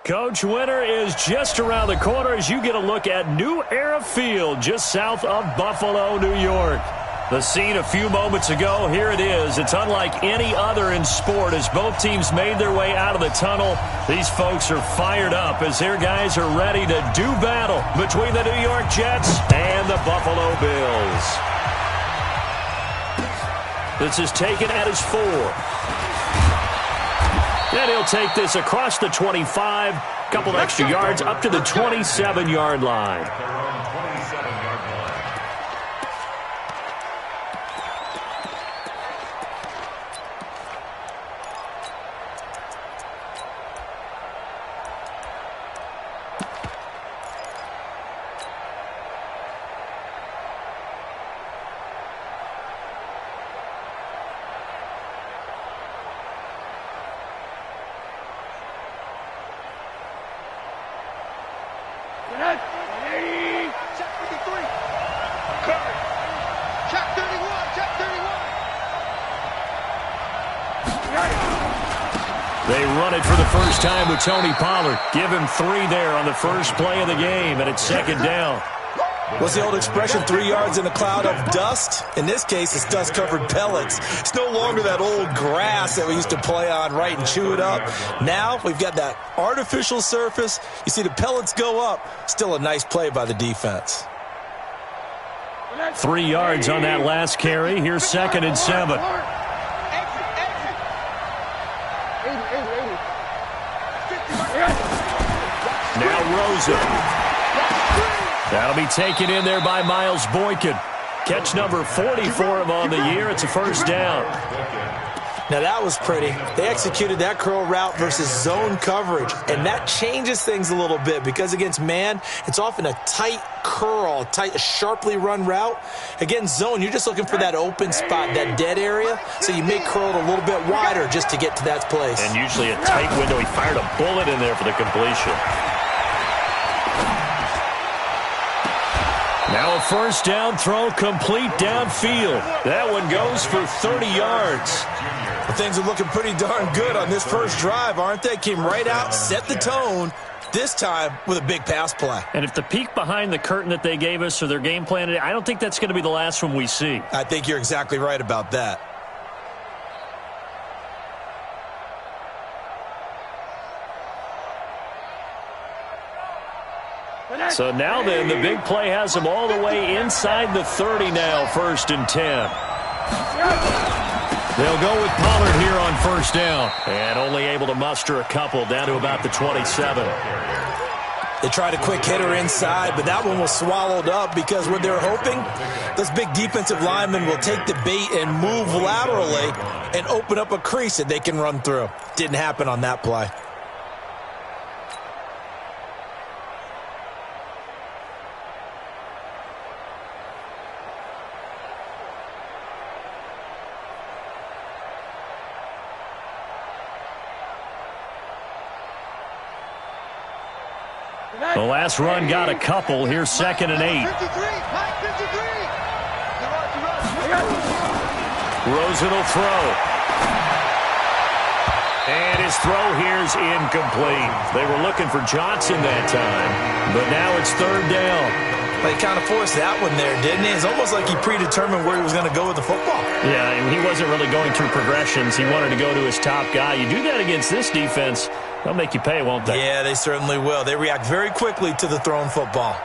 Coach, winter is just around the corner as you get a look at New Era Field just south of Buffalo, New York. The scene a few moments ago, here it is. It's unlike any other in sport as both teams made their way out of the tunnel. These folks are fired up as their guys are ready to do battle between the New York Jets and the Buffalo Bills. This is taken at his 4. And he'll take this across the 25, couple extra yards up to the 27-yard line. They run it for the first time with Tony Pollard. Give him 3 there on the first play of the game, and it's second down. What's the old expression, 3 yards in a cloud of dust? In this case, it's dust-covered pellets. It's no longer that old grass that we used to play on, right, and chew it up. Now we've got that artificial surface. You see the pellets go up. Still a nice play by the defense. 3 yards on that last carry. Here's 2nd and 7. Now Rosen. That'll be taken in there by Miles Boykin. Catch number 40 for him on the year. It's a first down. Now that was pretty. They executed that curl route versus zone coverage, and that changes things a little bit because against man, it's often a tight curl, a sharply run route. Against zone, you're just looking for that open spot, that dead area, so you may curl it a little bit wider just to get to that place. And usually a tight window. He fired a bullet in there for the completion. Now a first down throw complete downfield. That one goes for 30 yards. Well, things are looking pretty darn good on this first drive, aren't they? Came right out, set the tone, this time with a big pass play. And if the peek behind the curtain that they gave us or their game plan, I don't think that's going to be the last one we see. I think you're exactly right about that. So now then, the big play has them all the way inside the 30 now, 1st and 10. They'll go with Pollard here on first down. And only able to muster a couple down to about the 27. They tried a quick hitter inside, but that one was swallowed up because what they're hoping, those big defensive linemen will take the bait and move laterally and open up a crease that they can run through. Didn't happen on that play. The last run got a couple. Here's 2nd and 8. Rosen will throw. And his throw here's incomplete. They were looking for Johnson that time, but now it's 3rd down. But he kind of forced that one there, didn't he? It's almost like he predetermined where he was going to go with the football. Yeah, and he wasn't really going through progressions. He wanted to go to his top guy. You do that against this defense, they'll make you pay, won't they? Yeah, they certainly will. They react very quickly to the thrown football.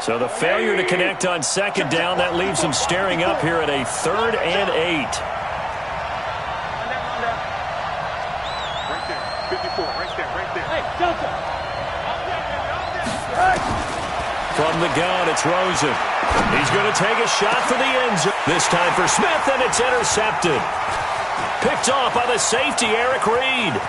So the failure to connect on 2nd down, that leaves them staring up here at a 3rd and 8. Right there, 54, right there. Hey, Delta. From the gun, it's Rosen. He's going to take a shot for the end zone. This time for Smith, and it's intercepted. Picked off by the safety, Eric Reed.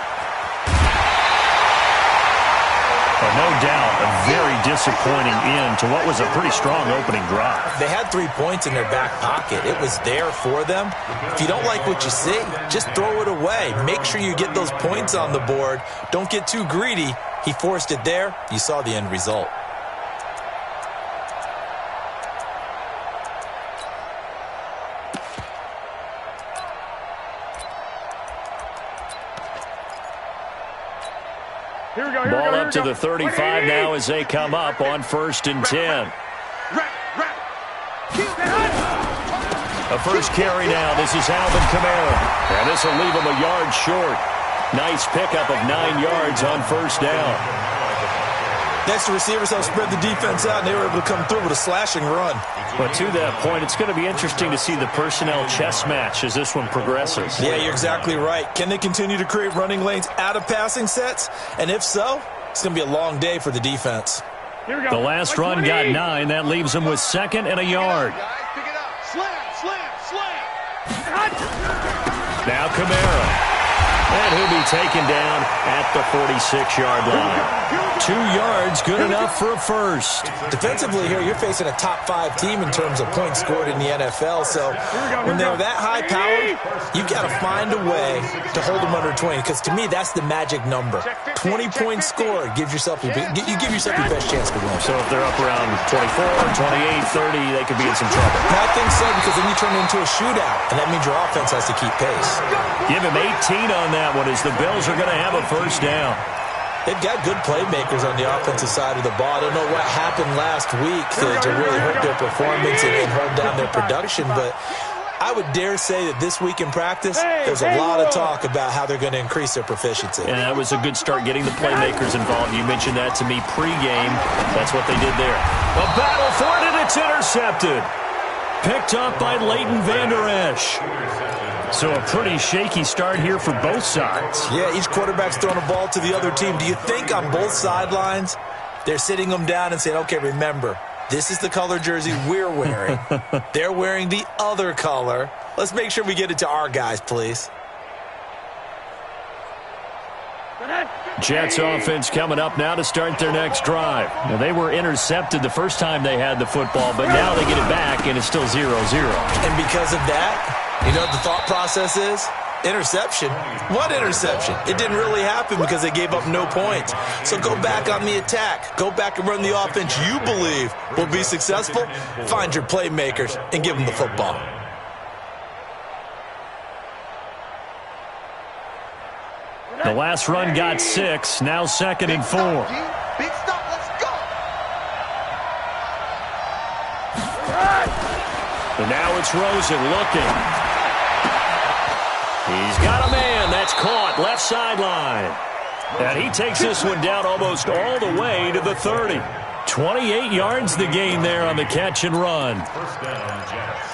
No doubt, a very disappointing end to what was a pretty strong opening drive. They had 3 points in their back pocket. It was there for them. If you don't like what you see, just throw it away. Make sure you get those points on the board. Don't get too greedy. He forced it there. You saw the end result. Here we go. Ball up to the 35 now as they come up on 1st and 10. A first carry now. This is Alvin Kamara. And this will leave him a yard short. Nice pickup of 9 yards on 1st down. Next, the receivers helped spread the defense out, and they were able to come through with a slashing run. But to that point, it's going to be interesting to see the personnel chess match as this one progresses. Yeah, you're exactly right. Can they continue to create running lanes out of passing sets? And if so, it's going to be a long day for the defense. Here we go. The last run got 9. That leaves them with 2nd and a yard. Pick it up. Slam. Now Kamara. And he'll be taken down at the 46-yard line. 2 yards, good enough for a first. Defensively here, you're facing a top-5 team in terms of points scored in the NFL. So when they're that high-powered, you've got to find a way to hold them under 20. Because to me, that's the magic number. 20 points scored you give yourself your best chance to win. So if they're up around 24, 28, 30, they could be in some trouble. I think so, because then you turn it into a shootout, and that means your offense has to keep pace. Give him 18 on that one as the Bills are going to have a first down. They've got good playmakers on the offensive side of the ball. I don't know what happened last week to really hurt their performance and hold down their production, but I would dare say that this week in practice, there's a lot of talk about how they're going to increase their proficiency. And that was a good start getting the playmakers involved. You mentioned that to me pregame. That's what they did there. A battle for it, and it's intercepted. Picked up by Leighton Vander Esch. So a pretty shaky start here for both sides. Yeah, each quarterback's throwing a ball to the other team. Do you think on both sidelines they're sitting them down and saying, okay, remember, this is the color jersey we're wearing. They're wearing the other color. Let's make sure we get it to our guys, please. Jets offense coming up now to start their next drive. Now, they were intercepted the first time they had the football, but now they get it back, and it's still 0-0. And because of that, you know what the thought process is? Interception. What interception? It didn't really happen because they gave up no points. So go back on the attack. Go back and run the offense you believe will be successful. Find your playmakers and give them the football. The last run got 6. Now 2nd and 4. Big stop. Let's go. And now it's Rosen looking. He's got a man. That's caught. Left sideline. And he takes this one down almost all the way to the 30. 28 yards the gain there on the catch and run. First down, Jets.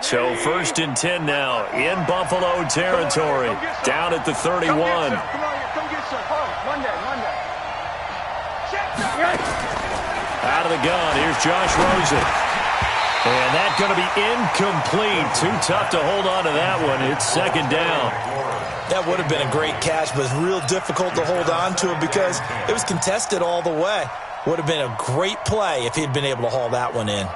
So 1st and 10 now in Buffalo territory. Down at the 31. Come get some. Monday. Out of the gun, here's Josh Rosen. And that's going to be incomplete. Too tough to hold on to that one. It's 2nd down. That would have been a great catch, but it's real difficult to hold on to it because it was contested all the way. Would have been a great play if he'd been able to haul that one in.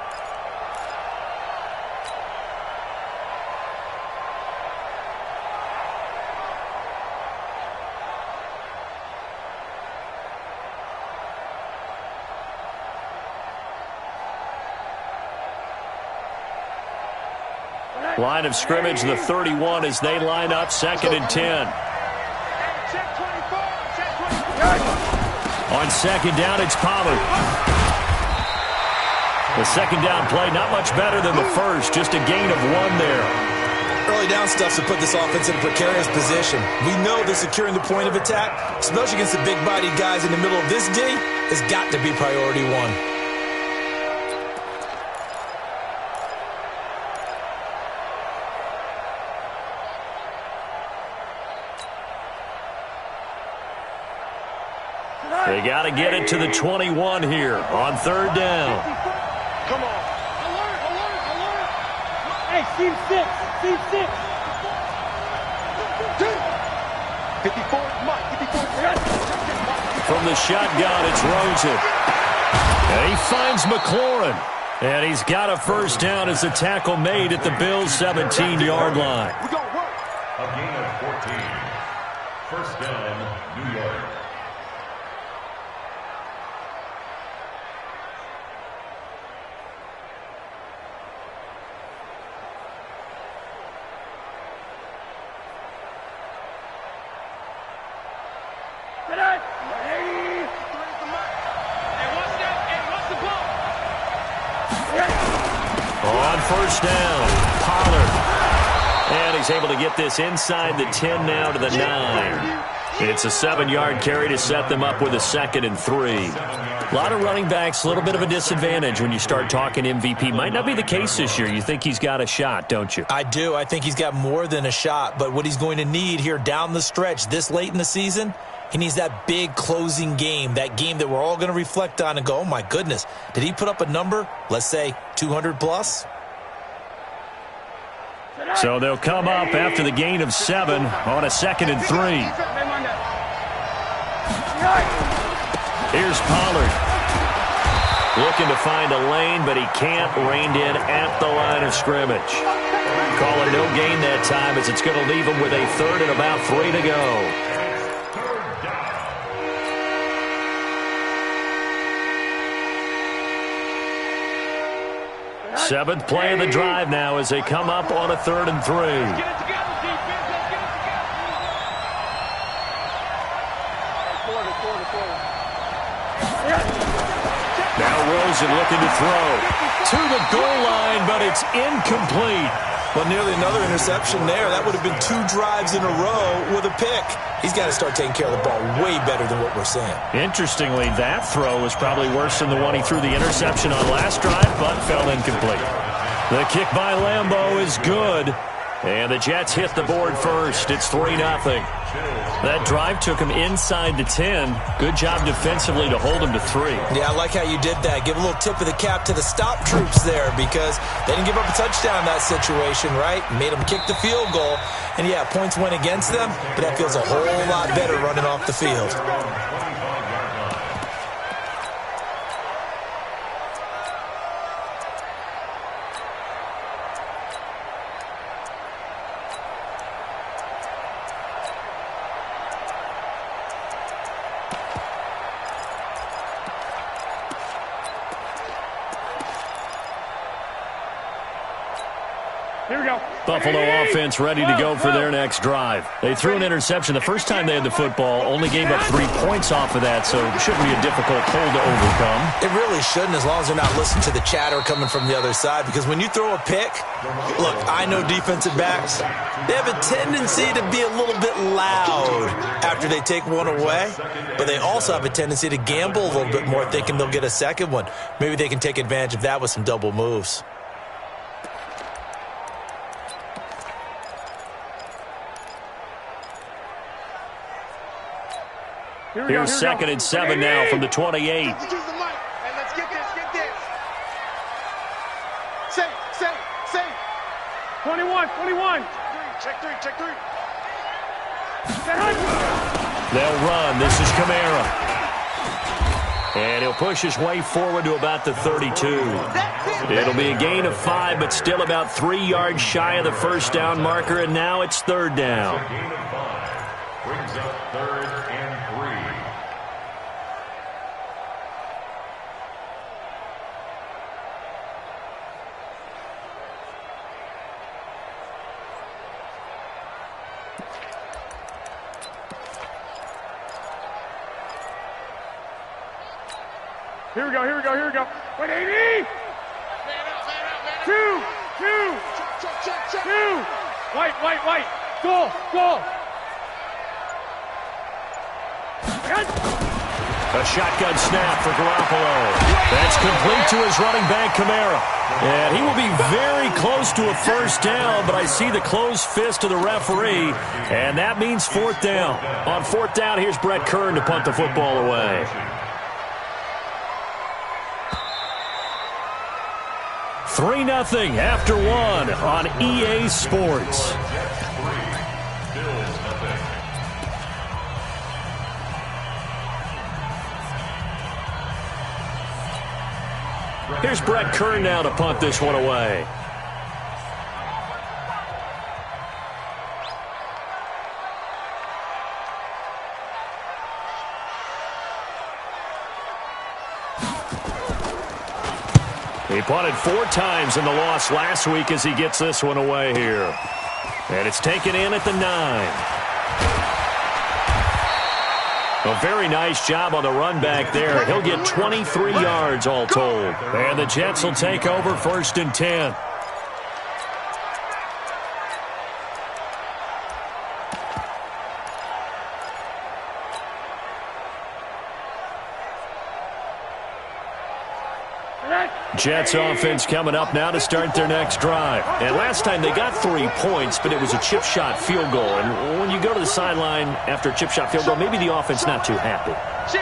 Line of scrimmage, the 31 as they line up 2nd and 10. On 2nd down, it's Pollard. The 2nd down play, not much better than the first, just a gain of 1 there. Early down stuff to put this offense in a precarious position. We know that securing the point of attack, especially against the big-bodied guys in the middle of this D, has got to be priority 1. They got to get it to the 21 here on 3rd down. Come on. Alert. Hey, team 6. 54. Come on. 54. From the shotgun, it's Rosen. And he finds McLaurin. And he's got a first down as the tackle made at the Bills' 17-yard line. We're going to work. A gain of 14. First down, New York. On first down, Pollard. And he's able to get this inside the 10 now to the 9. It's a 7-yard carry to set them up with a 2nd and 3. A lot of running backs, a little bit of a disadvantage when you start talking MVP. Might not be the case this year. You think he's got a shot, don't you? I do. I think he's got more than a shot. But what he's going to need here down the stretch this late in the season, he needs that big closing game, that game that we're all going to reflect on and go, oh, my goodness, did he put up a number, let's say 200 plus? So they'll come up after the gain of 7 on a 2nd and 3. Here's Pollard. Looking to find a lane, but he can't. Reined in at the line of scrimmage. Call it no gain that time as it's going to leave him with a 3rd and about 3 to go. Seventh play of the drive now as they come up on a 3rd and 3. Now Rosen looking to throw to the goal line, but it's incomplete. Well, nearly another interception there. That would have been 2 drives in a row with a pick. He's got to start taking care of the ball way better than what we're seeing. Interestingly, that throw was probably worse than the one he threw the interception on last drive, but fell incomplete. The kick by Lambeau is good, and the Jets hit the board first. It's 3-0. That drive took him inside the 10. Good job defensively to hold him to 3. Yeah, I like how you did that. Give a little tip of the cap to the stop troops there because they didn't give up a touchdown in that situation, right? Made them kick the field goal. And, yeah, points went against them, but that feels a whole lot better running off the field. Buffalo offense ready to go for their next drive. They threw an interception the first time they had the football, only gave up 3 points off of that, so it shouldn't be a difficult hole to overcome. It really shouldn't, as long as they're not listening to the chatter coming from the other side, because when you throw a pick, look, I know defensive backs, they have a tendency to be a little bit loud after they take one away, but they also have a tendency to gamble a little bit more, thinking they'll get a second one. Maybe they can take advantage of that with some double moves. Here's 2nd and 7 now from the 28. Let's get this. Say. 21. Check three. They'll run. This is Kamara. And he'll push his way forward to about the 32. It'll be a gain of 5, but still about 3 yards shy of the first down marker, and now it's 3rd down. Brings up 3rd and 3. Here we go. Wait, 80! Two! White! Goal! A shotgun snap for Garoppolo. That's complete to his running back, Kamara. And he will be very close to a first down, but I see the closed fist of the referee, and that means 4th down. On 4th down, here's Brett Kern to punt the football away. Three 0 after 1 on EA Sports. Here's Brett Kern now to punt this one away. He punted 4 times in the loss last week as he gets this one away here. And it's taken in at the 9. A very nice job on the run back there. He'll get 23 yards all told. And the Jets will take over 1st and 10. Jets offense coming up now to start their next drive. And last time they got 3 points, but it was a chip shot field goal. And when you go to the sideline after a chip shot field goal, maybe the offense not too happy.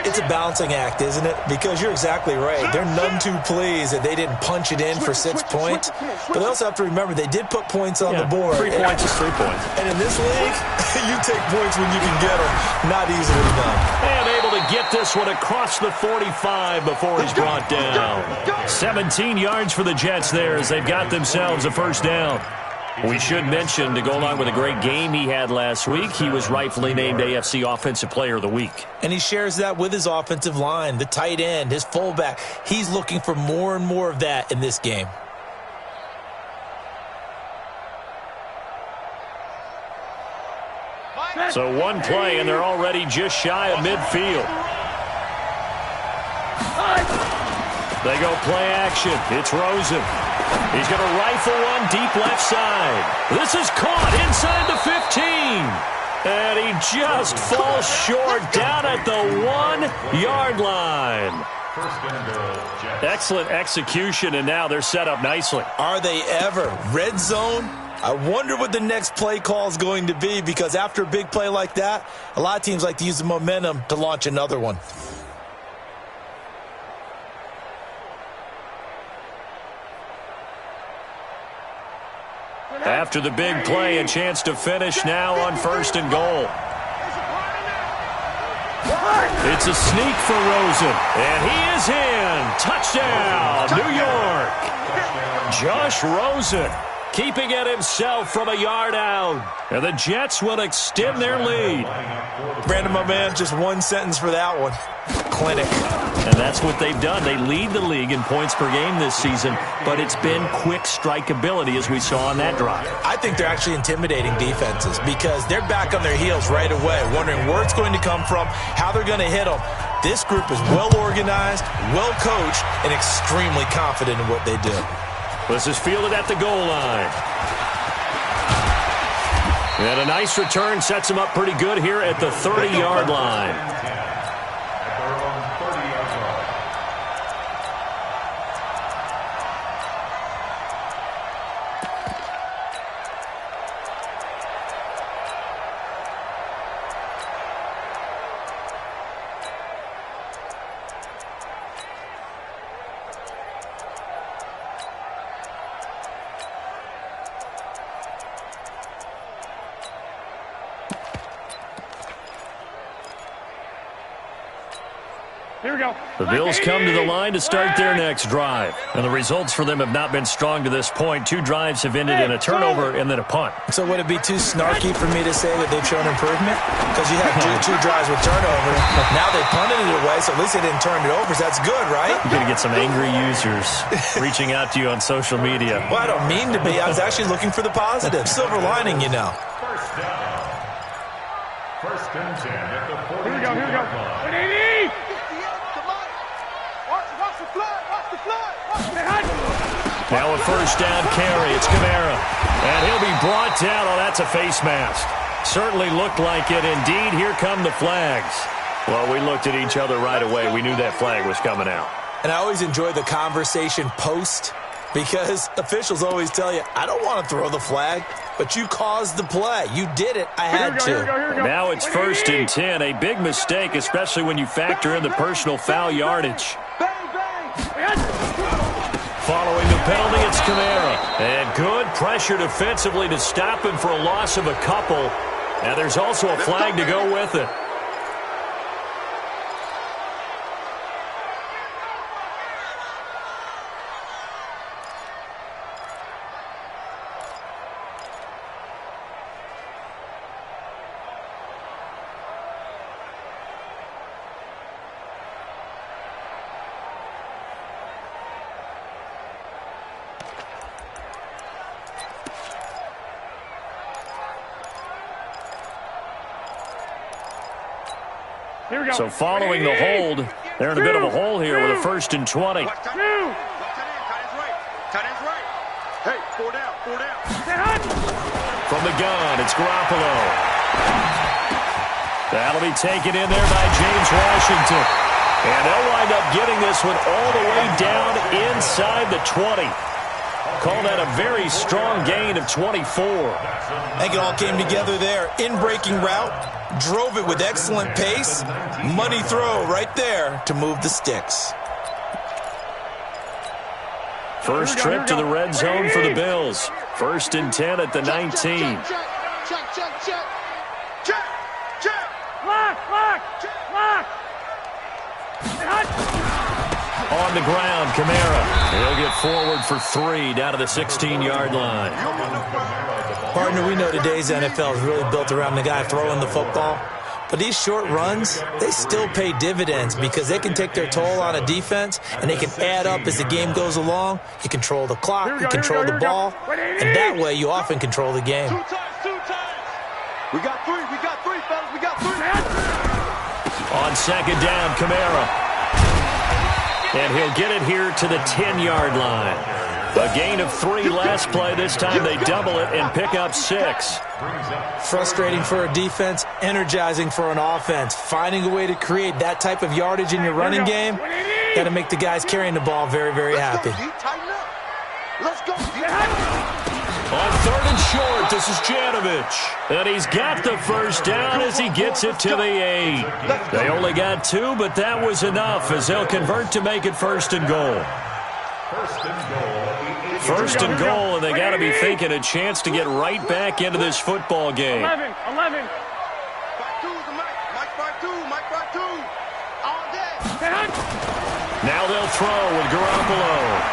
It's a balancing act, isn't it? Because you're exactly right. They're none too pleased that they didn't punch it in for 6 points. But they also have to remember they did put points on the board. 3 points is 3 points. And in this league, you take points when you can get them. Not easily done. And able to get this one across the 45 before he's brought down. 17 yards for the Jets there as they've got themselves a 1st down. We should mention, to go along with a great game he had last week, he was rightfully named AFC Offensive Player of the Week. And he shares that with his offensive line, the tight end, his fullback. He's looking for more and more of that in this game. So one play, and they're already just shy of midfield. They go play action. It's Rosen. He's going to rifle one deep left side. This is caught inside the 15. And he just falls short down at the 1-yard line. Excellent execution, and now they're set up nicely. Are they ever? Red zone? I wonder what the next play call is going to be, because after a big play like that, a lot of teams like to use the momentum to launch another one. After the big play, a chance to finish now on 1st and goal. It's a sneak for Rosen, and he is in. Touchdown, New York. Josh Rosen keeping it himself from a yard out. And the Jets will extend their lead. Brandon, my man, just one sentence for that one. Clinic. And that's what they've done. They lead the league in points per game this season, but it's been quick strikeability as we saw on that drive. I think they're actually intimidating defenses because they're back on their heels right away, wondering where it's going to come from, how they're going to hit them. This group is well organized, well coached, and extremely confident in what they do. This is fielded at the goal line. And a nice return sets him up pretty good here at the 30-yard line. Here we go. The Bills come to the line to start their next drive. And the results for them have not been strong to this point. 2 drives have ended in a turnover and then a punt. So would it be too snarky for me to say that they've shown improvement? Because you had two drives with turnovers. Now they punted it away, so at least they didn't turn it over. So that's good, right? You're going to get some angry users reaching out to you on social media. Well, I don't mean to be. I was actually looking for the positive. Silver lining, you know. First and 10 at the 40. Here we go, here we go. 180! Watch the flood, watch the flood, watch the flood. Now a first down carry. It's Kamara. And he'll be brought down. Oh, that's a face mask. Certainly looked like it. Indeed, here come the flags. Well, we looked at each other right away. We knew that flag was coming out. And I always enjoy the conversation post, because officials always tell you, I don't want to throw the flag, but you caused the play. You did it. I had to. Now it's 1st and 10. A big mistake, especially when you factor in the personal foul yardage. Following the penalty, it's Kamara. And good pressure defensively to stop him for a loss of a couple. And there's also a flag to go with it. Here we go. So following the hold, they're in a bit of a hole here with a 1st and 20. Tight ends right. Hey, 4 down. From the gun, it's Garoppolo. That'll be taken in there by James Washington. And they'll wind up getting this one all the way down inside the 20. Call that a very strong gain of 24. I think it all came together there. In-breaking route, drove it with excellent pace. Money throw right there to move the sticks. First trip to the red zone for the Bills. 1st and 10 at the 19. Lock. On the ground, Kamara. He'll get forward for 3 down to the 16-yard line. Partner, we know today's NFL is really built around the guy throwing the football. But these short runs, they still pay dividends because they can take their toll on a defense and they can add up as the game goes along. You control the clock, you control the ball, and that way you often control the game. 2 times. We got 3, fellas. We got 3. On 2nd down, Kamara. And he'll get it here to the 10-yard line. A gain of 3 last play. This time they double it and pick up 6. Frustrating for a defense, energizing for an offense. Finding a way to create that type of yardage in your running game, got to make the guys carrying the ball very, very happy. Let's go. On 3rd and short, this is Janovich. And he's got the 1st down as he gets it to the 8. They only got 2, but that was enough as they'll convert to make it 1st and goal. 1st and goal, and they got to be thinking a chance to get right back into this football game. 11. Now they'll throw with Garoppolo.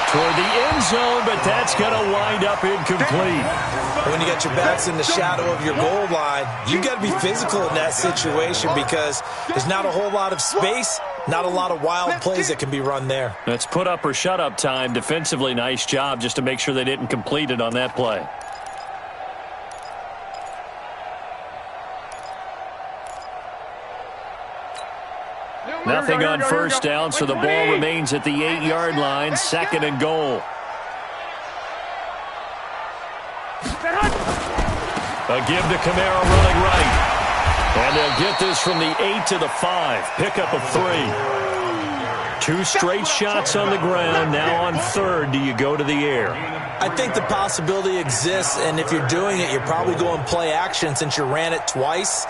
Toward the end zone, but that's going to wind up incomplete. When you got your backs in the shadow of your goal line, you got to be physical in that situation because there's not a whole lot of space, not a lot of wild plays that can be run there. That's put up or shut up time. Defensively, nice job just to make sure they didn't complete it on that play. Nothing on 1st down, so the ball remains at the 8-yard line, 2nd and goal. A give to Kamara running right. And they'll get this from the 8 to the 5. Pickup of 3. 2 straight shots on the ground. Now on 3rd, do you go to the air? I think the possibility exists, and if you're doing it, you're probably going play action since you ran it twice.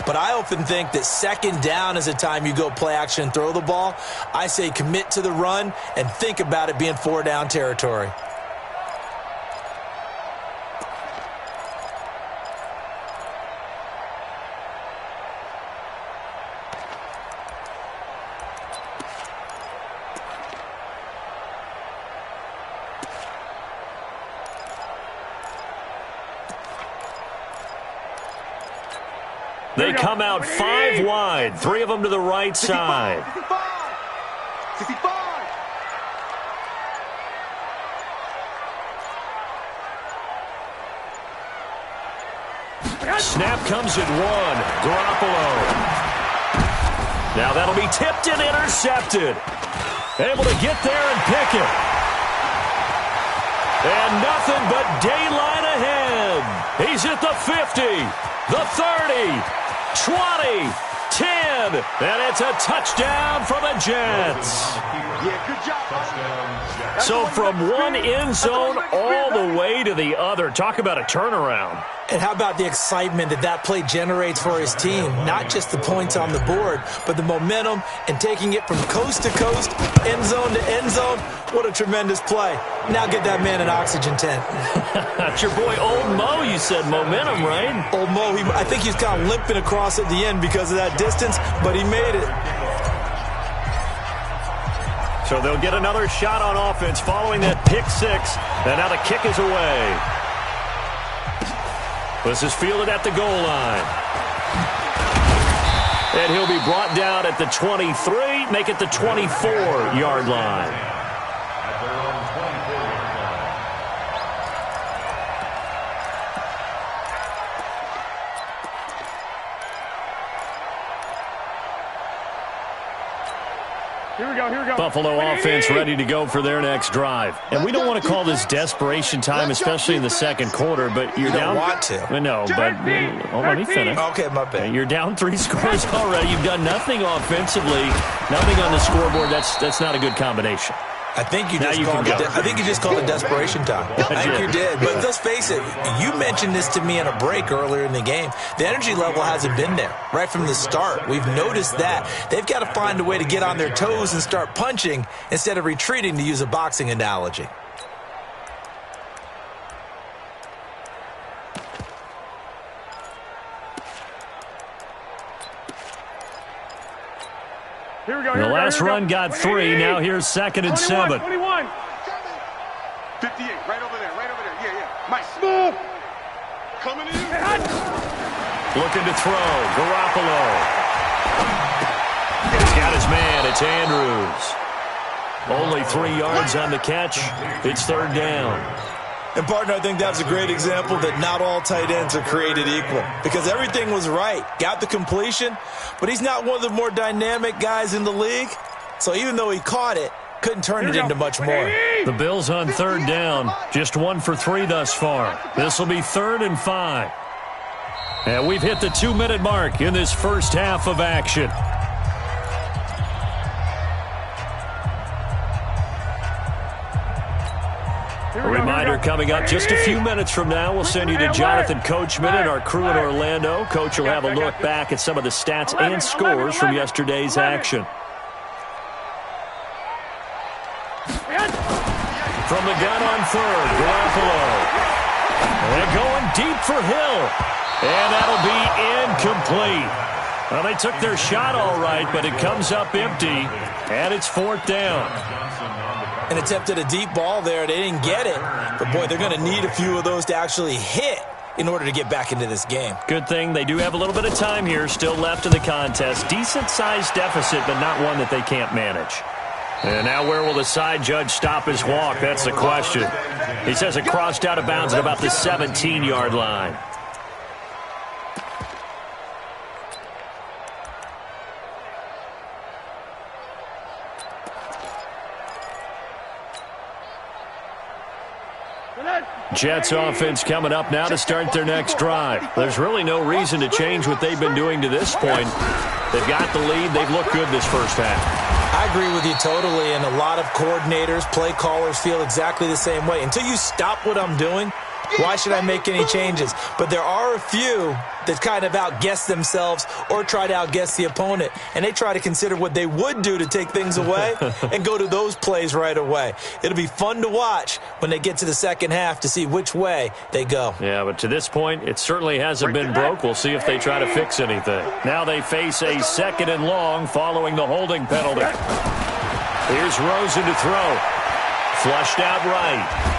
But I often think that 2nd down is the time you go play action and throw the ball. I say commit to the run and think about it being 4 down territory. They come out 5 wide, 3 of them to the right side. 65. Snap comes at 1. Garoppolo. Now that'll be tipped and intercepted. Able to get there and pick it. And nothing but daylight ahead. He's at the 50, the 30, 20, 10, and it's a touchdown for the Jets. Yeah, good job. So from one end zone all the way to the other. Talk about a turnaround. And how about the excitement that that play generates for his team? Not just the points on the board, but the momentum and taking it from coast to coast, end zone to end zone. What a tremendous play. Now get that man an oxygen tent. That's your boy Old Mo, you said. Momentum, right? Old Mo, I think he's kind of limping across at the end because of that distance, but he made it. So they'll get another shot on offense following that pick 6. And now the kick is away. This is fielded at the goal line. And he'll be brought down at the 23, make it the 24-yard line. Here we go, here we go. Buffalo offense ready to go for their next drive. And we don't want to call this desperation time, especially in the second quarter, but you're down. You don't want to. No, but let me finish. Okay, my bad. You're down 3 scores already. You've done nothing offensively, nothing on the scoreboard. That's not a good combination. I think you just called it desperation time. I think you did. But let's face it, you mentioned this to me in a break earlier in the game. The energy level hasn't been there right from the start. We've noticed that. They've got to find a way to get on their toes and start punching instead of retreating, to use a boxing analogy. Here we go, The last run got 3. Now here's 2nd and 7. 21. 58, right over there, yeah. Mike, Smooth. coming in. Looking to throw. Garoppolo. He's got his man. It's Andrews. Only 3 yards on the catch. It's 3rd down. And, partner, I think that's a great example that not all tight ends are created equal, because everything was right. Got the completion, but he's not one of the more dynamic guys in the league. So even though he caught it, couldn't turn it into much more. The Bills on 3rd down. Just 1 for 3 thus far. This will be 3rd and 5. And we've hit the 2-minute mark in this first half of action. A reminder coming up just a few minutes from now. We'll send you to Jonathan Coachman and our crew in Orlando. Coach will have a look back at some of the stats and scores from yesterday's action. From the gun on 3rd, Garoppolo. And going deep for Hill. And that'll be incomplete. Well, they took their shot all right, but it comes up empty. And it's 4th down. And attempted a deep ball there. They didn't get it. But, boy, they're going to need a few of those to actually hit in order to get back into this game. Good thing they do have a little bit of time here still left in the contest. Decent-sized deficit, but not one that they can't manage. And now where will the side judge stop his walk? That's the question. He says it crossed out of bounds at about the 17-yard line. Jets offense coming up now to start their next drive. There's really no reason to change what they've been doing to this point. They've got the lead. They've looked good this first half. I agree with you totally, and a lot of coordinators, play callers feel exactly the same way. Until you stop what I'm doing, why should I make any changes? But there are a few that kind of outguess themselves or try to outguess the opponent, and they try to consider what they would do to take things away and go to those plays right away. It'll be fun to watch when they get to the second half to see which way they go. Yeah, but to this point, it certainly hasn't been broke. We'll see if they try to fix anything. Now they face a 2nd and long following the holding penalty. Here's Rosen to throw. Flushed out right.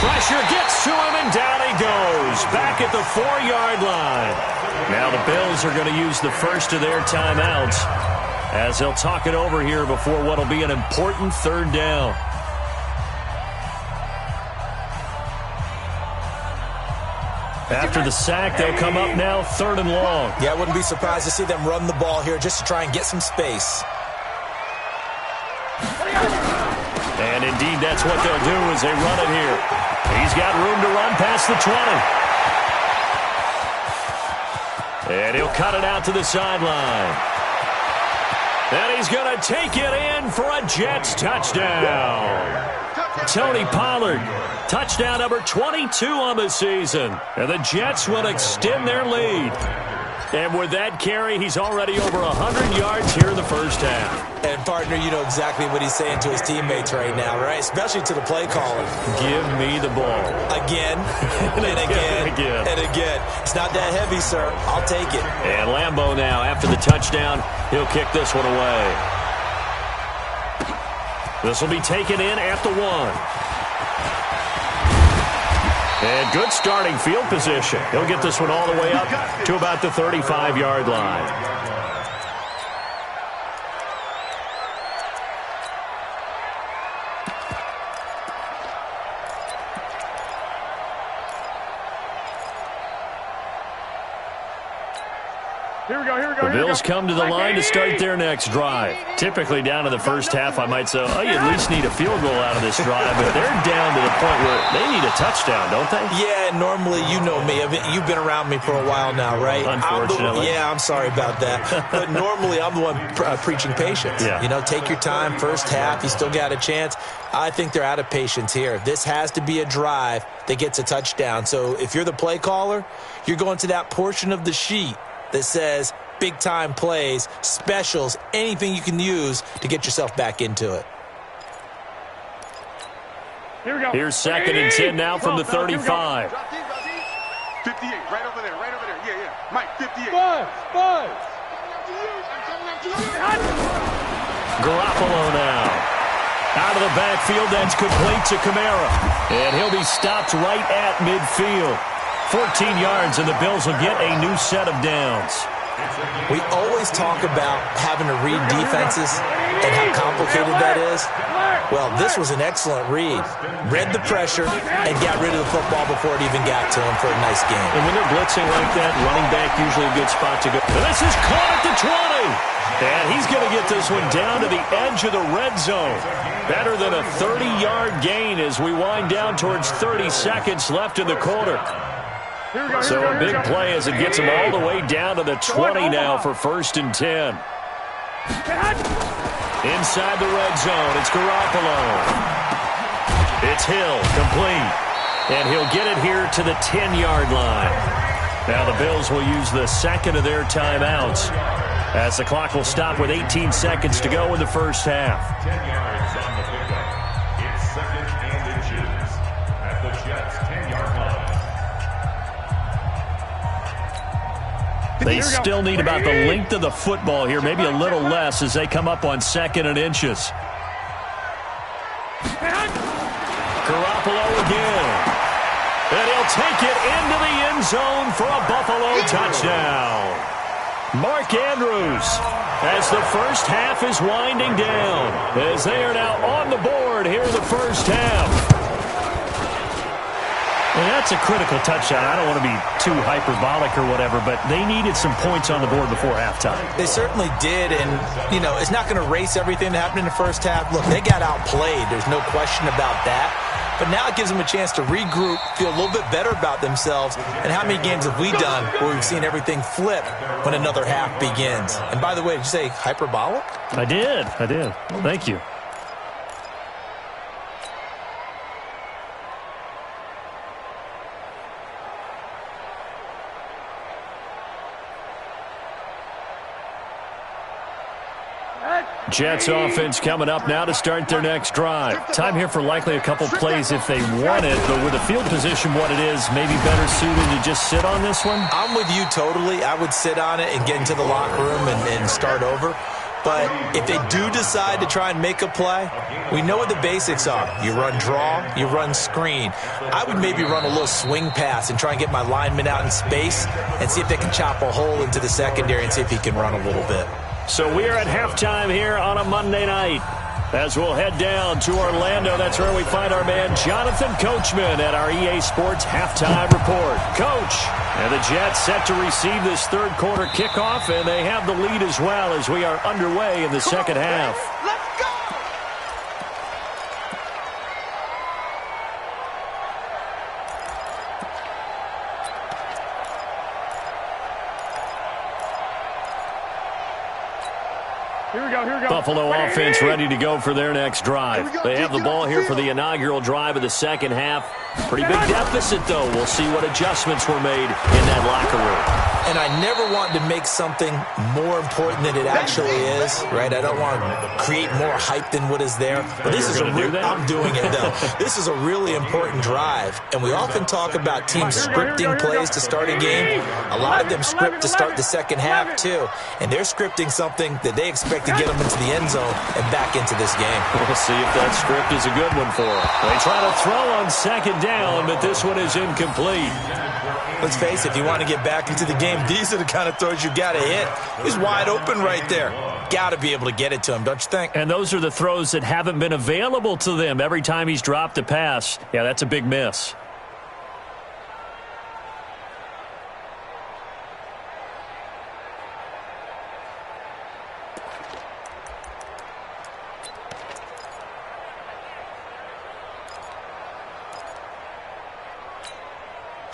Pressure gets to him, and down he goes. Back at the 4-yard line. Now the Bills are going to use the first of their timeouts as they'll talk it over here before what will be an important 3rd down. After the sack, they'll come up now 3rd and long. Yeah, I wouldn't be surprised to see them run the ball here just to try and get some space. And indeed, that's what they'll do as they run it here. He's got room to run past the 20. And he'll cut it out to the sideline. And he's going to take it in for a Jets touchdown. Tony Pollard, touchdown number 22 on the season. And the Jets will extend their lead. And with that carry, he's already over 100 yards here in the first half. And, partner, you know exactly what he's saying to his teammates right now, right? Especially to the play caller. Give me the ball. Again, and again, and again. It's not that heavy, sir. I'll take it. And Lambeau now, after the touchdown, he'll kick this one away. This will be taken in at the 1. And good starting field position. He'll get this one all the way up to about the 35-yard line. Here we go, here we go. The Bills come to the line to start their next drive. Typically down in the first half, I might say, oh, you at least need a field goal out of this drive, but they're down to the point where they need a touchdown, don't they? Yeah, normally, you know me. You've been around me for a while now, right? Unfortunately. I'm sorry about that. But normally, I'm the one preaching patience. Yeah. You know, take your time, first half, you still got a chance. I think they're out of patience here. This has to be a drive that gets a touchdown. So if you're the play caller, you're going to that portion of the sheet that says big-time plays, specials, anything you can use to get yourself back into it. Here we go. Here's 2nd and 10 now from the 35. 58, right over there, right over there. Yeah, yeah. Mike, 58. Garoppolo now. Out of the backfield, that's complete to Kamara. And he'll be stopped right at midfield. 14 yards, and the Bills will get a new set of downs. We always talk about having to read defenses and how complicated that is. Well, this was an excellent read. Read the pressure and got rid of the football before it even got to him for a nice game. And when they're blitzing like that, running back usually a good spot to go. And this is caught at the 20. And he's going to get this one down to the edge of the red zone. Better than a 30-yard gain as we wind down towards 30 seconds left in the quarter. So a big play as it gets him all the way down to the 20 now for 1st and 10. Inside the red zone, it's Garoppolo. It's Hill, complete. And he'll get it here to the 10-yard line. Now the Bills will use the second of their timeouts as the clock will stop with 18 seconds to go in the first half. 10 yards on the pickup. It's 2nd and inches at the Jets' 10-yard line. They still need about the length of the football here, maybe a little less as they come up on 2nd and inches. Garoppolo again. And he'll take it into the end zone for a Buffalo touchdown. Mark Andrews as the first half is winding down as they are now on the board here in the first half. And that's a critical touchdown. I don't want to be too hyperbolic or whatever, but they needed some points on the board before halftime. They certainly did, and, you know, it's not going to erase everything that happened in the first half. Look, they got outplayed. There's no question about that. But now it gives them a chance to regroup, feel a little bit better about themselves. And how many games have we done where we've seen everything flip when another half begins? And by the way, did you say hyperbolic? I did. Thank you. Jets offense coming up now to start their next drive. Time here for likely a couple plays if they want it, but with the field position what it is, maybe better suited to just sit on this one? I'm with you totally. I would sit on it and get into the locker room and start over. But if they do decide to try and make a play, we know what the basics are. You run draw, you run screen. I would maybe run a little swing pass and try and get my lineman out in space and see if they can chop a hole into the secondary and see if he can run a little bit. So we are at halftime here on a Monday night. As we'll head down to Orlando, that's where we find our man Jonathan Coachman at our EA Sports Halftime Report. Coach, and the Jets set to receive this third quarter kickoff, and they have the lead as well as we are underway in the second half. Let's go! Here we go. Buffalo offense ready to go for their next drive. They have the ball here for the inaugural drive of the second half. Pretty big deficit, though. We'll see what adjustments were made in that locker room. And I never want to make something more important than it actually is, right? I don't want to create more hype than what is there. But this is I'm doing it, though. This is a really important drive. And we often talk about teams scripting plays to start a game. A lot of them script to start the second half, too. And they're scripting something that they expect to get them into the end zone and back into this game. We'll see if that script is a good one for them. They try to throw on second down, but this one is incomplete. Let's face it, if you want to get back into the game, these are the kind of throws you got to hit. He's wide open right there. Got to be able to get it to him, don't you think? And those are the throws that haven't been available to them every time he's dropped a pass. Yeah, that's a big miss.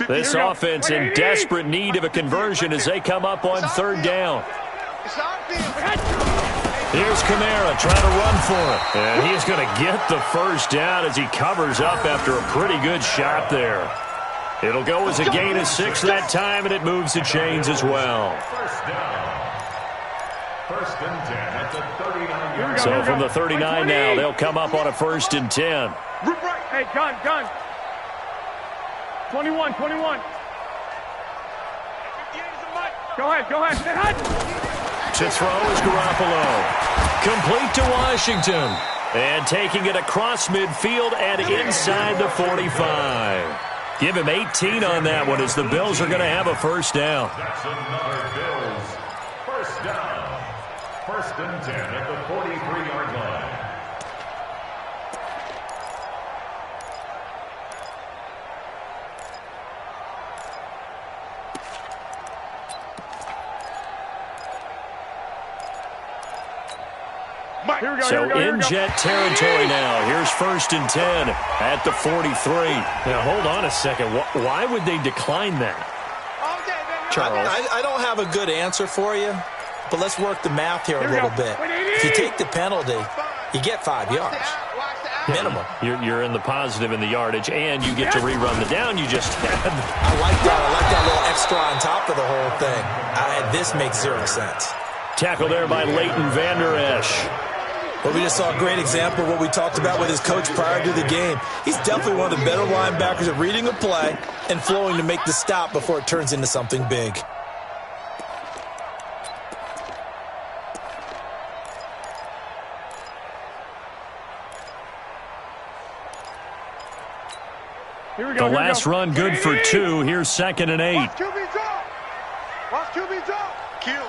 This offense in desperate need of a conversion as they come up on third down. Here's Kamara trying to run for it. And he's going to get the first down as he covers up after a pretty good shot there. It'll go as a gain of 6 that time, and it moves the chains as well. First down. First and 10 at the 39-yard line. So from the 39 now, they'll come up on a 1st and 10. Hey, gun. 21. Go ahead. To throw is Garoppolo. Complete to Washington. And taking it across midfield and inside the 45. Give him 18 on that one as the Bills are going to have a first down. That's another Bills first down. First and 10 at the 43-yard line. So in jet territory now. Here's 1st and 10 at the 43. Now, hold on a second. Why would they decline that? Charles, I don't have a good answer for you, but let's work the math here a little bit. If you take the penalty, you get 5 yards. Minimum. You're in the positive in the yardage, and you get to rerun the down you just had. I like that little extra on top of the whole thing. This makes 0 sense. Tackle there by Leighton Vander Esch. Well, we just saw a great example of what we talked about with his coach prior to the game. He's definitely one of the better linebackers at reading a play and flowing to make the stop before it turns into something big. The last run good for 2. Here's 2nd and 8. Watch QB drop. Kill.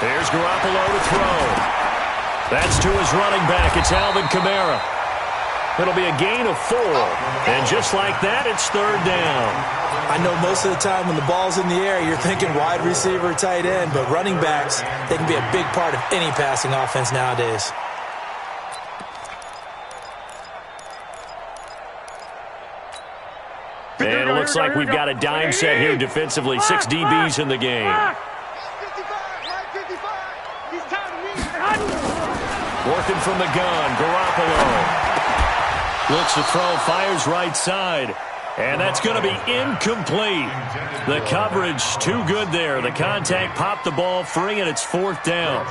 Here's Garoppolo to throw. That's to his running back. It's Alvin Kamara. It'll be a gain of 4. And just like that, it's 3rd down. I know most of the time when the ball's in the air, you're thinking wide receiver, tight end, but running backs, they can be a big part of any passing offense nowadays. And it looks like we've got a dime set here defensively. 6 DBs in the game. Working from the gun, Garoppolo. Looks to throw, fires right side. And that's going to be incomplete. The coverage too good there. The contact popped the ball free, and it's 4th down.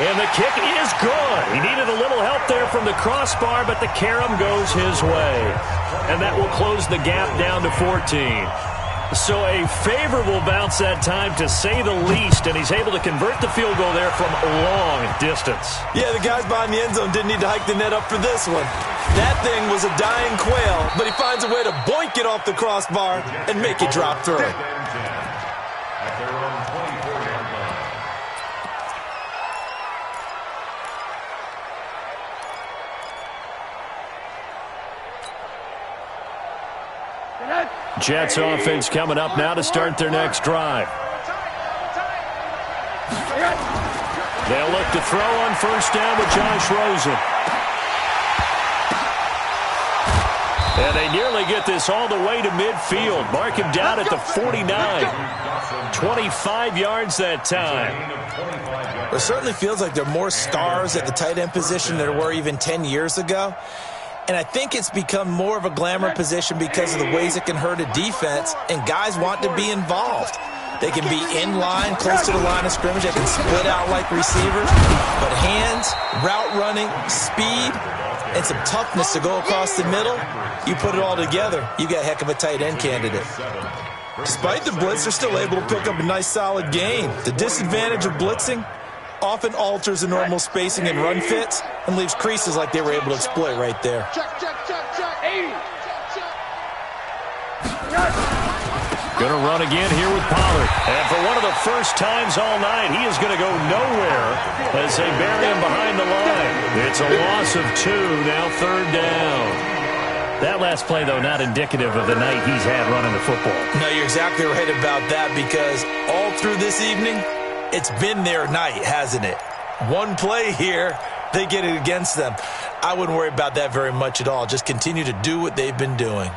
And the kick is good. He needed a little help there from the crossbar, but the carom goes his way. And that will close the gap down to 14. So a favorable bounce that time, to say the least, and he's able to convert the field goal there from long distance. Yeah, the guys behind the end zone didn't need to hike the net up for this one. That thing was a dying quail, but he finds a way to boink it off the crossbar and make it drop through. At their own 24-yard line. Jets offense coming up now to start their next drive. They'll look to throw on 1st down with Josh Rosen. And they nearly get this all the way to midfield. Mark him down at the 49. 25 yards that time. It certainly feels like there are more stars at the tight end position than there were even 10 years ago. And I think it's become more of a glamour position because of the ways it can hurt a defense, and guys want to be involved. They can be in line, close to the line of scrimmage. They can split out like receivers. But hands, route running, speed, and some toughness to go across the middle, you put it all together, you got a heck of a tight end candidate. Despite the blitz, they're still able to pick up a nice solid gain. The disadvantage of blitzing often alters the normal spacing and run fits and leaves creases like they were able to exploit right there. Going to run again here with Pollard. And for one of the first times all night, he is going to go nowhere as they bury him behind the line. It's a loss of 2, now 3rd down. That last play, though, not indicative of the night he's had running the football. No, you're exactly right about that, because all through this evening, It's been their night, hasn't it? One play here, they get it against them. I wouldn't worry about that very much at all. Just continue to do what they've been doing.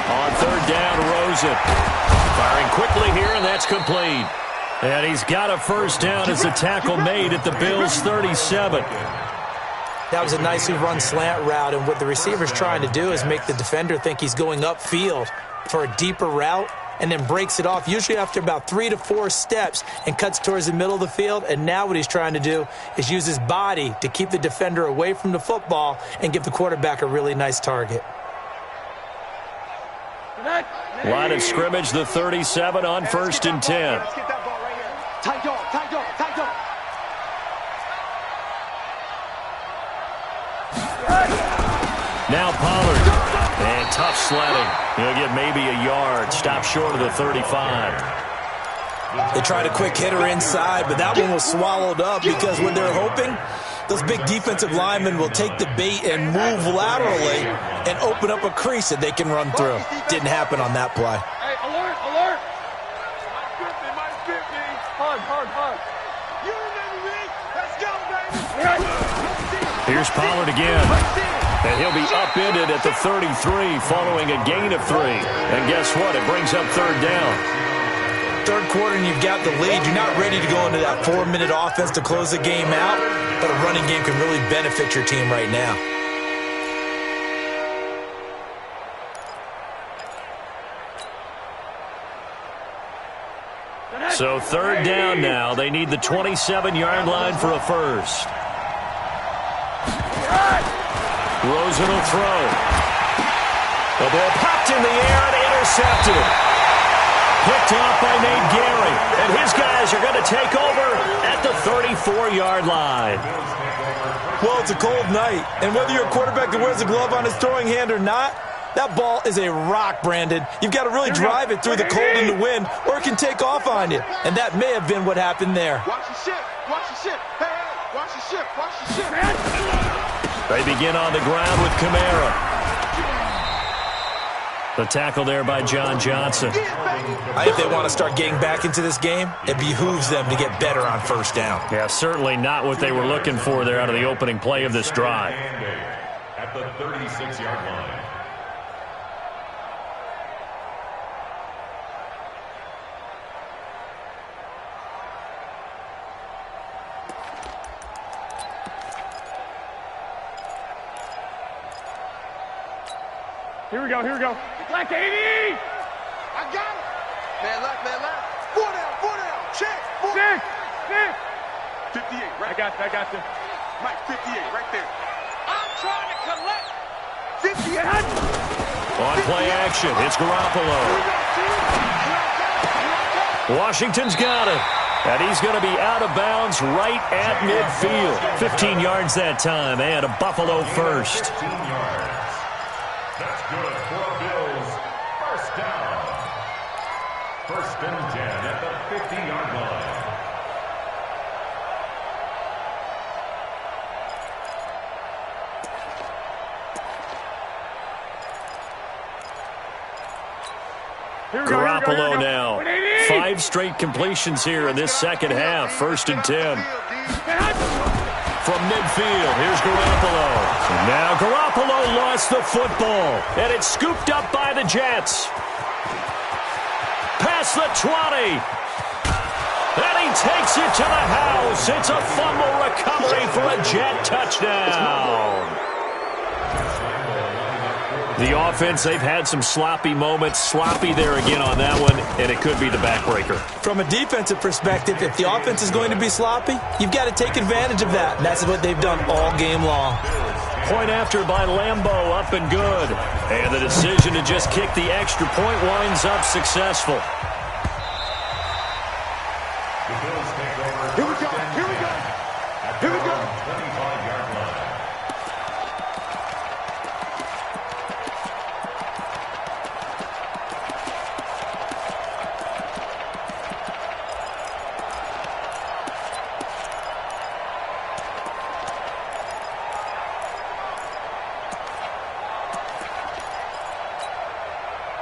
On third down, Rosen. Firing quickly here, and that's complete. And he's got a first down as the tackle made at the Bills' 37. That was a nicely run slant route, and what the receiver's trying to do is make the defender think he's going upfield for a deeper route and then breaks it off, usually after about 3 to 4 steps, and cuts towards the middle of the field. And now what he's trying to do is use his body to keep the defender away from the football and give the quarterback a really nice target. Line of scrimmage, the 37 on 1st and 10. Let's get that ball right here. Tight dog, tight dog, tight dog. Now Pollard. And tough sledding. He'll get maybe a yard. Stop short of the 35. They tried a quick hitter inside, but that one was swallowed up because what they're hoping, those big defensive linemen will take the bait and move laterally and open up a crease that they can run through. Didn't happen on that play. Hey, alert, alert. Minus 50. Hard. You remember me? Let's go, baby. Here's Pollard again. And he'll be upended at the 33 following a gain of 3. And guess what? It brings up third down. Third quarter and you've got the lead. You're not ready to go into that 4-minute offense to close the game out, but a running game can really benefit your team right now. So third down now. They need the 27-yard line for a first. Rosen will throw. The ball popped in the air and intercepted. Picked off by Nate Gary. And his guys are going to take over at the 34-yard line. Well, it's a cold night, and whether you're a quarterback that wears a glove on his throwing hand or not, that ball is a rock, Brandon. You've got to really drive it through the cold and the wind, or it can take off on you. And that may have been what happened there. Watch the ship. Watch the ship. Hey, watch the ship. Watch the ship. They begin on the ground with Kamara. The tackle there by John Johnson. I think they want to start getting back into this game. It behooves them to get better on first down. Yeah, certainly not what they were looking for there out of the opening play of this drive. At the 36-yard line. Here we go. Black 80! I got it! Man left. 4 down. Check. 6. 58, right? I got you. Mike, 58, right there. I'm trying to collect. 58. On play action, it's Garoppolo. Washington's got it. And he's going to be out of bounds right at midfield. 15 yards that time, and a Buffalo first. 15 yards. That's good for Bills. First down. 1st and 10 at the 50-yard line. Garoppolo now. 5 straight completions here in this second half. 1st and 10. From midfield, here's Garoppolo. And now Garoppolo lost the football. And it's scooped up by the Jets. Past the 20. And he takes it to the house. It's a fumble recovery for a Jet touchdown. The offense, they've had some sloppy moments. Sloppy there again on that one, and it could be the backbreaker. From a defensive perspective, if the offense is going to be sloppy, you've got to take advantage of that. And that's what they've done all game long. Point after by Lambeau, up and good. And the decision to just kick the extra point winds up successful. Here we go. 25-yard line.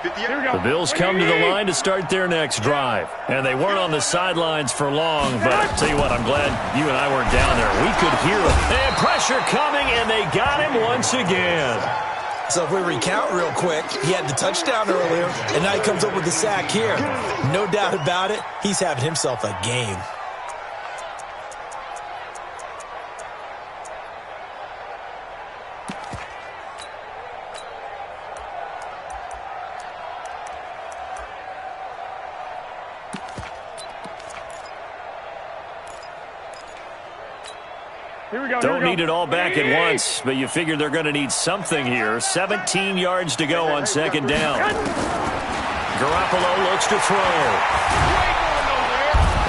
The Bills come to the line to start their next drive. And they weren't on the sidelines for long, but I'll tell you what, I'm glad you and I weren't down there. We could hear it. And pressure coming, and they got him once again. So if we recount real quick, he had the touchdown earlier, and now he comes up with the sack here. No doubt about it, he's having himself a game. Don't need it all back at once, but you figure they're going to need something here. 17 yards to go on second down. Garoppolo looks to throw.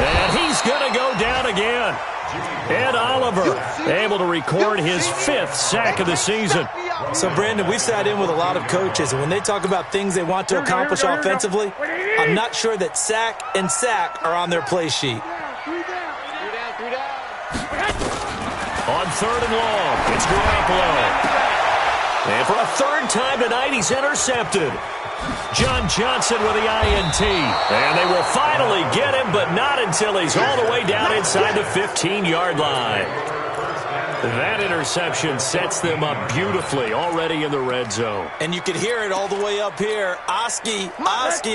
And he's going to go down again. Ed Oliver able to record his 5th sack of the season. So, Brandon, we've sat in with a lot of coaches, and when they talk about things they want to accomplish offensively, I'm not sure that sack and sack are on their play sheet. On 3rd and long, it's Garoppolo. And for a 3rd time tonight, he's intercepted. John Johnson with the INT. And they will finally get him, but not until he's all the way down inside the 15-yard line. That interception sets them up beautifully already in the red zone. And you can hear it all the way up here. Oski,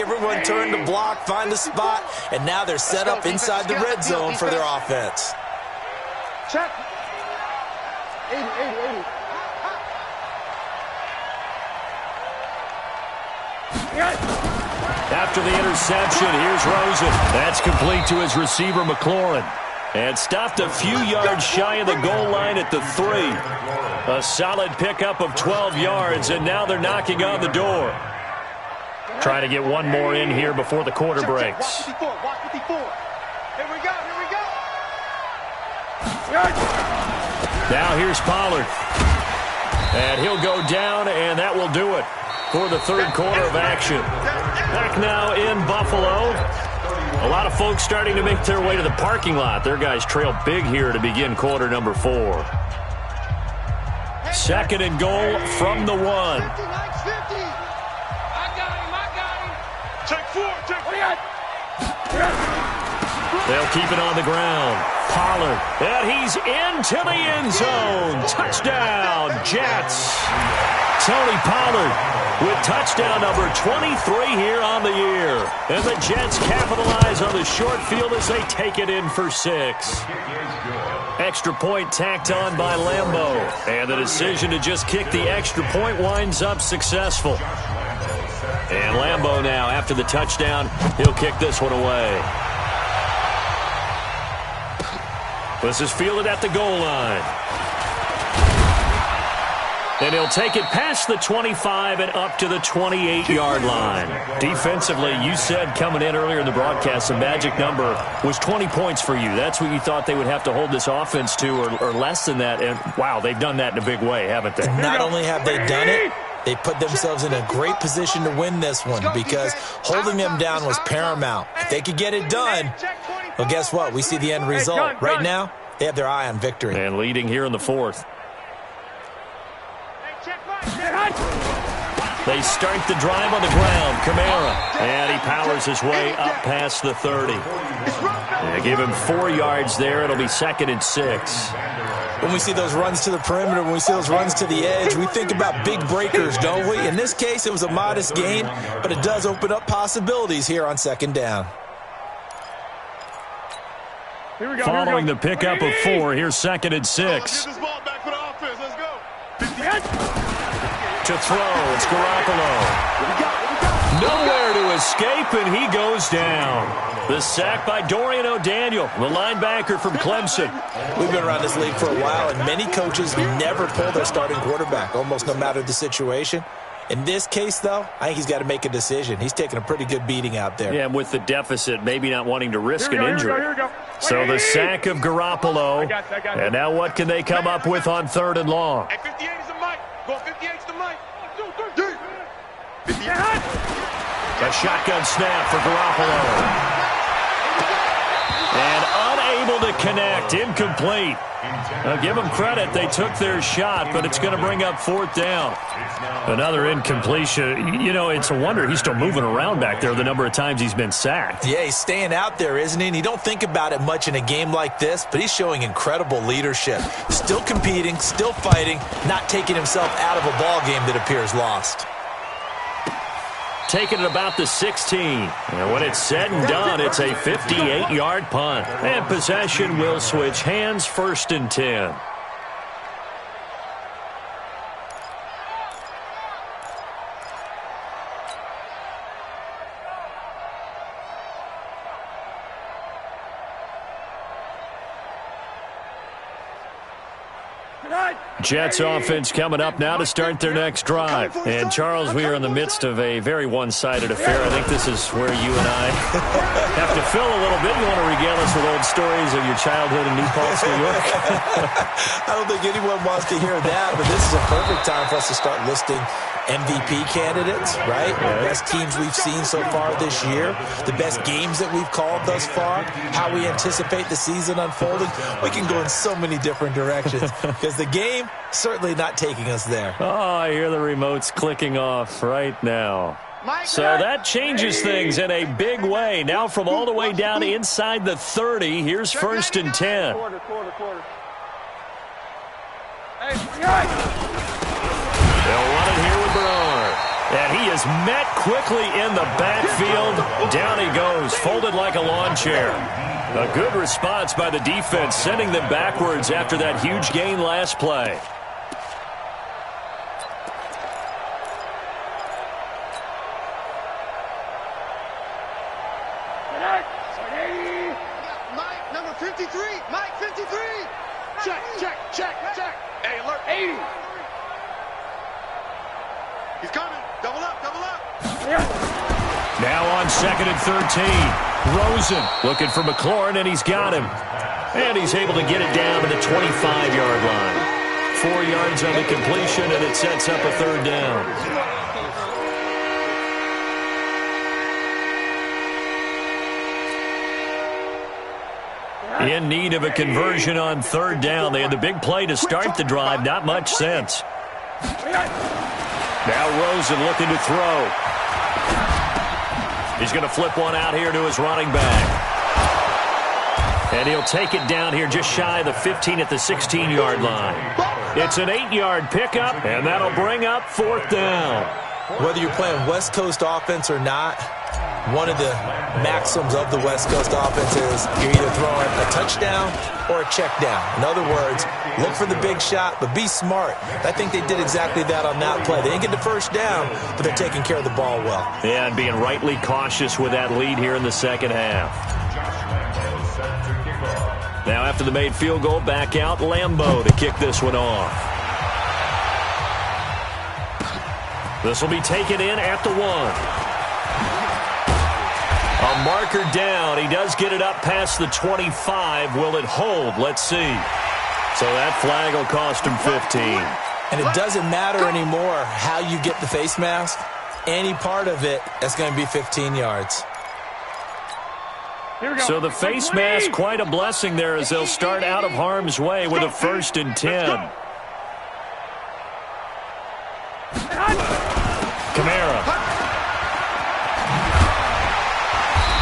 everyone turned to block, find a spot, and now they're set up inside the red zone for their offense. Check. 80. After the interception, here's Rosen. That's complete to his receiver, McLaurin. And stopped a few yards shy of the goal line at the 3. A solid pickup of 12 yards, and now they're knocking on the door. Trying to get one more in here before the quarter breaks. Watch 54. Here we go. Now here's Pollard. And he'll go down, and that will do it for the 3rd quarter of action. Back now in Buffalo. A lot of folks starting to make their way to the parking lot. Their guys trail big here to begin quarter number 4. 2nd and goal from the 1. I got him. Check 4. They'll keep it on the ground. Pollard, and he's into the end zone. Touchdown, Jets. Tony Pollard with touchdown number 23 here on the year. And the Jets capitalize on the short field as they take it in for 6. Extra point tacked on by Lambeau. And the decision to just kick the extra point winds up successful. And Lambeau now, after the touchdown, he'll kick this one away. This is fielded at the goal line. And he'll take it past the 25 and up to the 28-yard line. Defensively, you said coming in earlier in the broadcast, the magic number was 20 points for you. That's what you thought they would have to hold this offense to, or less than that. And, wow, they've done that in a big way, haven't they? Not only have they done it, they put themselves in a great position to win this one because holding them down was paramount. If they could get it done, well, guess what? We see the end result. Right now, they have their eye on victory. And leading here in the 4th. They start the drive on the ground. Kamara. And he powers his way up past the 30. They give him 4 yards there. It'll be 2nd and 6. When we see those runs to the perimeter, when we see those runs to the edge, we think about big breakers, don't we? In this case, it was a modest gain, but it does open up possibilities here on 2nd down. Following the pickup of 4, here's 2nd and 6. To throw, it's Garoppolo. Nowhere to escape, and he goes down. The sack by Dorian O'Daniel, the linebacker from Clemson. We've been around this league for a while, and many coaches never pull their starting quarterback, almost no matter the situation. In this case, though, I think he's got to make a decision. He's taking a pretty good beating out there. Yeah, and with the deficit, maybe not wanting to risk an injury. So the sack of Garoppolo, and now what can they come up with on 3rd and long? Hey, 58 is the mic. Go 58 is the mic. A shotgun snap for Garoppolo. And unable to connect. Incomplete. Now, give them credit. They took their shot, but it's going to bring up fourth down. Another incompletion. You know, it's a wonder he's still moving around back there the number of times he's been sacked. Yeah, he's staying out there, isn't he? And you don't think about it much in a game like this, but he's showing incredible leadership. Still competing, still fighting, not taking himself out of a ball game that appears lost. Taking it about the 16. And when it's said and done, it's a 58-yard punt. And possession will switch hands, 1st and 10. Jets offense coming up now to start their next drive. And, Charles, we are in the midst of a very one-sided affair. I think this is where you and I have to fill a little bit. You want to regale us with old stories of your childhood in New Paltz, New York? I don't think anyone wants to hear that, but this is a perfect time for us to start listing MVP candidates, right? The best teams we've seen so far this year, the best games that we've called thus far, how we anticipate the season unfolding. We can go in so many different directions because the game certainly not taking us there. Oh, I hear the remotes clicking off right now. So that changes things in a big way. Now from all the way down inside the 30, here's 1st and 10. They'll run it here with Bernard. And he is met quickly in the backfield. Down he goes, folded like a lawn chair. A good response by the defense, sending them backwards after that huge gain last play. Mike, number 53. Mike, 53. Check. Hey, alert, 80. He's coming. Double up. Now on 2nd and 13. Rosen looking for McLaurin, and he's got him. And he's able to get it down to the 25-yard line. 4 yards on the completion, and it sets up a 3rd down. In need of a conversion on 3rd down. They had the big play to start the drive. Not much sense. Now Rosen looking to throw. He's going to flip one out here to his running back. And he'll take it down here just shy of the 15 at the 16-yard line. It's an 8-yard pickup, and that'll bring up 4th down. Whether you're playing West Coast offense or not, one of the maxims of the West Coast offense is you're either throwing a touchdown or a check down. In other words, look for the big shot, but be smart. I think they did exactly that on that play. They didn't get the first down, but they're taking care of the ball well. Yeah, and being rightly cautious with that lead here in the second half. Now after the made field goal, back out Lambeau to kick this one off. This will be taken in at the 1. A marker down. He does get it up past the 25. Will it hold? Let's see. So that flag will cost him 15. And it doesn't matter anymore how you get the face mask. Any part of it is going to be 15 yards. So the face mask, quite a blessing there as they'll start out of harm's way with a 1st and 10. Kamara.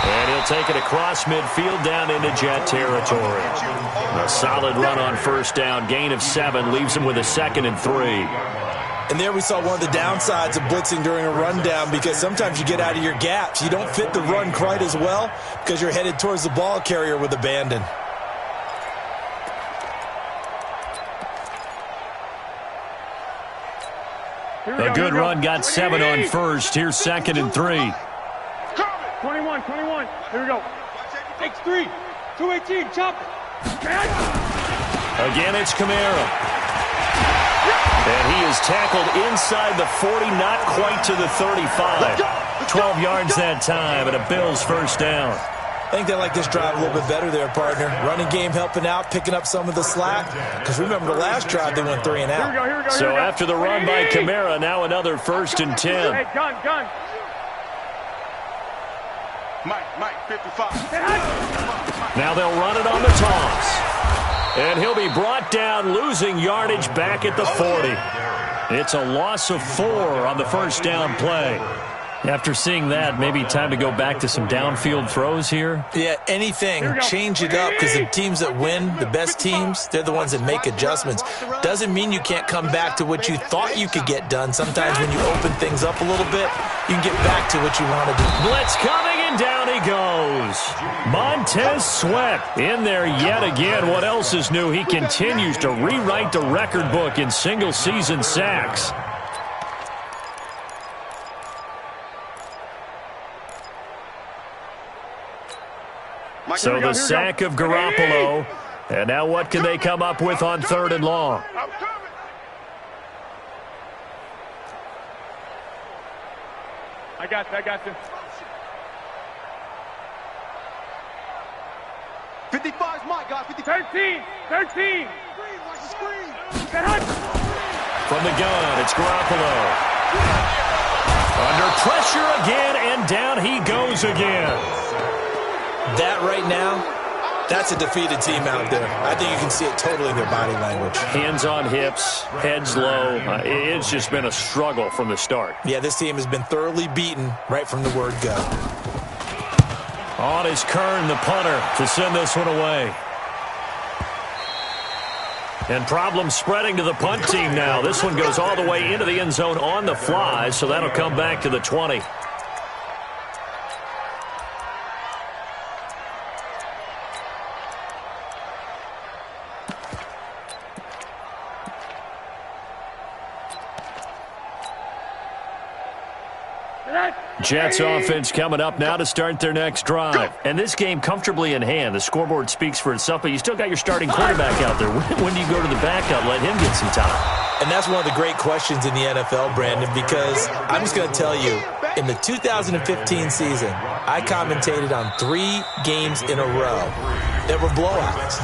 And he'll take it across midfield down into Jet territory. A solid run on 1st down. Gain of 7 leaves him with a 2nd and 3. And there we saw one of the downsides of blitzing during a rundown, because sometimes you get out of your gaps. You don't fit the run quite as well because you're headed towards the ball carrier with abandon. A good run, got 7 on 1st. Here's 2nd and 3. 21. Here we go. X3. 218. Chop. Again, it's Kamara. And he is tackled inside the 40, not quite to the 35. 12 yards that time, and a Bills 1st down. I think they like this drive a little bit better there, partner. Running game helping out, picking up some of the slack. Because remember, the last drive, they went 3 and out. Here we go. So after the run by Kamara, now another 1st and 10. Hey, gun. Mike, 55. Now they'll run it on the toss. And he'll be brought down, losing yardage back at the 40. It's a loss of 4 on the first down play. After seeing that, maybe time to go back to some downfield throws here. Yeah, anything. Change it up, because the teams that win, the best teams, they're the ones that make adjustments. Doesn't mean you can't come back to what you thought you could get done. Sometimes when you open things up a little bit, you can get back to what you want to do. Blitz coming, and down he goes. Montez Sweat in there yet again. What else is new? He continues to rewrite the record book in single-season sacks. So the sack of Garoppolo. And now what can they come up with on 3rd and long? I got you. 55's my guy. 13. Watch the screen. From the gun, it's Garoppolo. Under pressure again, and down he goes again. That right now, that's a defeated team out there. I think you can see it totally in their body language. Hands on hips, heads low. It's just been a struggle from the start. Yeah, this team has been thoroughly beaten right from the word go. On is Kern, the punter, to send this one away. And problems spreading to the punt team now. This one goes all the way into the end zone on the fly, so that'll come back to the 20. Jets offense coming up now to start their next drive. And this game comfortably in hand. The scoreboard speaks for itself, but you still got your starting quarterback out there. When do you go to the backup? Let him get some time. And that's one of the great questions in the NFL, Brandon, because I'm just going to tell you, in the 2015 season, I commentated on 3 games in a row that were blowouts.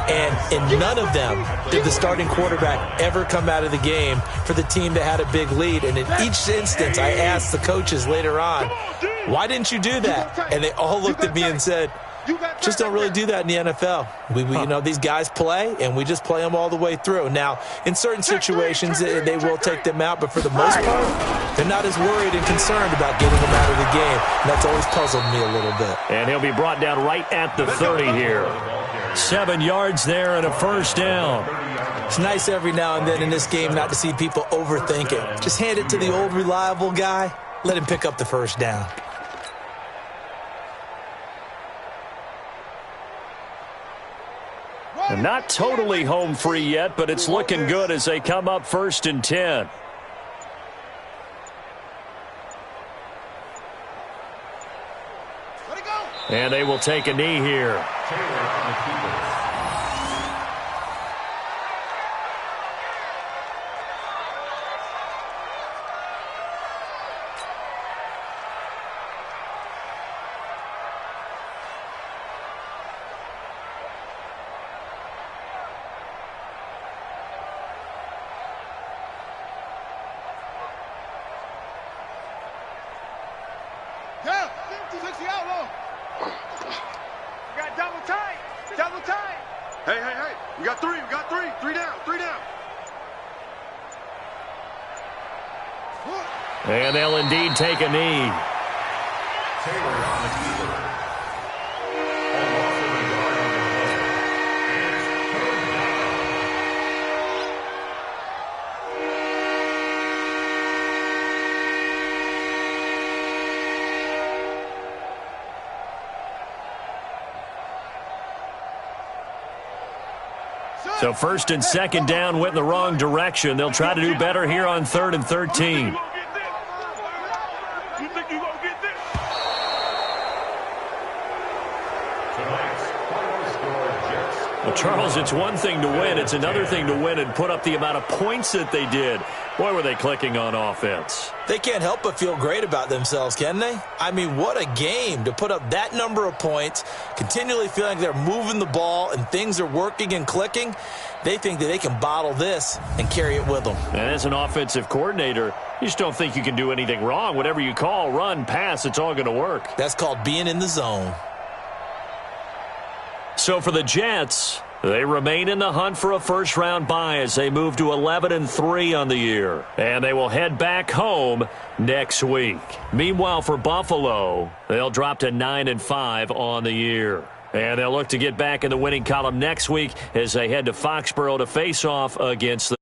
And in none of them did the starting quarterback ever come out of the game for the team that had a big lead. And in each instance, I asked the coaches later on, why didn't you do that? And they all looked at me and said, just don't really do that in the NFL. You know, these guys play, and we just play them all the way through. Now, in certain situations, they will take them out, but for the most part, they're not as worried and concerned about getting them out of the game. And that's always puzzled me a little bit. And he'll be brought down right at the 30 here. 7 yards there and a first down. It's nice every now and then in this game not to see people overthink it. Just hand it to the old reliable guy. Let him pick up the first down. And not totally home free yet, but it's looking good as they come up 1st and 10. And they will take a knee here. Hey. We got three. Three down. And they'll indeed take a knee. So 1st and 2nd down went in the wrong direction. They'll try to do better here on 3rd and 13. Well, Charles, it's one thing to win. It's another thing to win and put up the amount of points that they did. Boy, were they clicking on offense. They can't help but feel great about themselves, can they? I mean, what a game to put up that number of points, continually feeling like they're moving the ball and things are working and clicking. They think that they can bottle this and carry it with them. And as an offensive coordinator, you just don't think you can do anything wrong. Whatever you call, run, pass, it's all going to work. That's called being in the zone. So for the Jets, they remain in the hunt for a first-round bye as they move to 11-3 on the year. And they will head back home next week. Meanwhile, for Buffalo, they'll drop to 9-5 on the year. And they'll look to get back in the winning column next week as they head to Foxborough to face off against the